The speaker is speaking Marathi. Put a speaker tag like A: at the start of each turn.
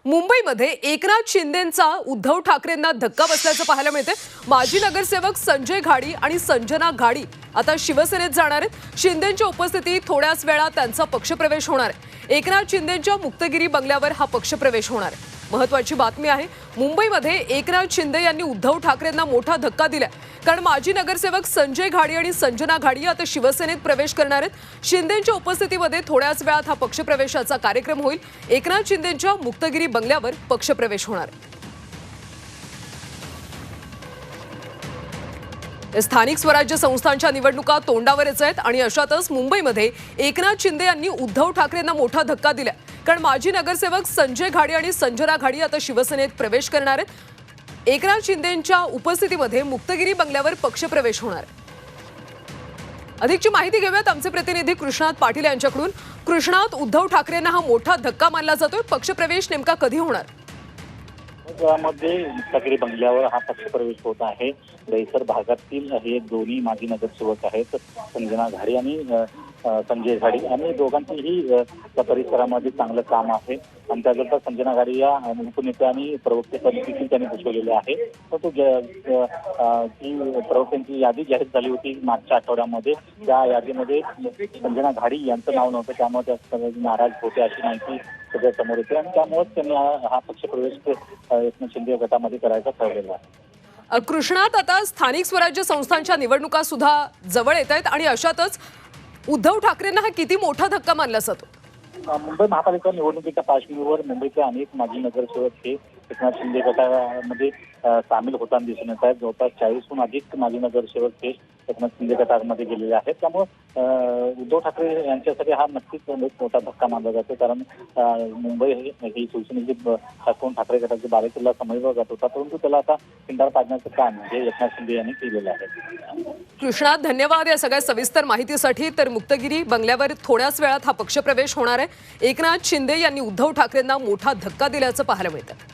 A: मुंबईमध्ये एकनाथ शिंदेंचा उद्धव ठाकरेंना धक्का बसल्याचं पाहायला मिळते। माजी नगरसेवक संजय घाडी आणि संजना घाडी आता शिवसेनेत जाणार आहेत। शिंदेंच्या उपस्थितीत थोड्याच वेळात त्यांचा पक्षप्रवेश होणार आहे। एकनाथ शिंदेंच्या मुक्तगिरी बंगल्यावर हा पक्षप्रवेश होणार आहे। महत्त्वाची बातमी आहे, मुंबईमध्ये एकनाथ शिंदे यांनी उद्धव ठाकरेंना मोठा धक्का दिला, कारण माजी नगरसेवक संजय घाडी आणि संजना घाडी आता शिवसेनेत प्रवेश करणार आहेत। शिंदेंच्या उपस्थितीमध्ये थोड्याच वेळात हा पक्षप्रवेशाचा कार्यक्रम होईल। एकनाथ शिंदेंच्या मुक्तगिरी बंगल्यावर पक्षप्रवेश होणार आहे। स्थानिक स्वराज्य संस्थांच्या निवडणुका तोंडावरच आहेत आणि अशातच मुंबईमध्ये एकनाथ शिंदे यांनी उद्धव ठाकरेंना मोठा धक्का दिला, कारण माजी नगरसेवक संजय घाडी आणि संजना घाडी आता शिवसेनेत प्रवेश करणार आहेत। एकनाथ शिंदेंच्या उपस्थितीमध्ये मुक्तगिरी बंगल्यावर पक्षप्रवेश होणार आहे। अधिकची माहिती घेऊयात आमचे प्रतिनिधी कृष्णात पाटील यांच्याकडून। कृष्णात, उद्धव ठाकरेंना हा मोठा धक्का मानला जातोय, पक्षप्रवेश नेमका कधी होणार?
B: मध्ये मुक्तागिरी बंगल्यावर हा पक्षप्रवेश होत आहे। दहिसर भागातील हे दोन्ही माजी नगरसेवक आहेत, संजना घाडी आणि संजय घाडी, आणि दोघांचीही त्या परिसरामध्ये चांगलं काम आहे। आणि त्यानंतर संजना घाडी या उपनेते आणि प्रवक्तेपदी देखील त्यांनी भूषवलेले आहे। तर जी प्रवक्त्यांची यादी जाहीर झाली होती मागच्या आठवड्यामध्ये, त्या यादीमध्ये संजना घाडी यांचं नाव नव्हतं, त्यामुळे त्या नाराज होते अशी माहिती सगळ्या समोर येते, आणि त्यामुळेच त्यांनी हा पक्षप्रवेश एकनाथ शिंदे गटामध्ये करायचा ठरवलेला आहे।
A: कृष्णात, आता स्थानिक स्वराज्य संस्थांच्या निवडणुका सुद्धा जवळ येत आहेत आणि अशातच उद्धव ठाकरेंना हा किती मोठा धक्का मानला जातो?
B: मुंबई महापालिका निवडणुकीच्या पार्श्वभूमीवर मुंबईचे अनेक माजी नगरसेवक हे एकनाथ शिंदे गटामध्ये सामील होताना दिसून येत आहेत। जवळपास 40हून अधिक माजी नगरसेवक हे एकनाथ शिंदे गटामध्ये गेलेले आहेत। त्यामुळे उद्धव ठाकरे यांच्यासाठी हा नक्कीच मोठा धक्का मानला जातो, कारण मुंबई ही शिवसेनेची ठाकरे गटाची बालेकिल्ला समजला जात होता, परंतु त्याला आता खिंडार पाडण्याचं काम म्हणजे एकनाथ शिंदे यांनी केलेलं आहे।
A: कृष्णात, धन्यवाद या सगळ्या सविस्तर माहितीसाठी। तर मुक्तगिरी बंगल्यावर थोड्याच वेळात हा पक्षप्रवेश होणार आहे। एकनाथ शिंदे यांनी उद्धव ठाकरेंना मोठा धक्का दिल्याचं पाहायला मिळतं।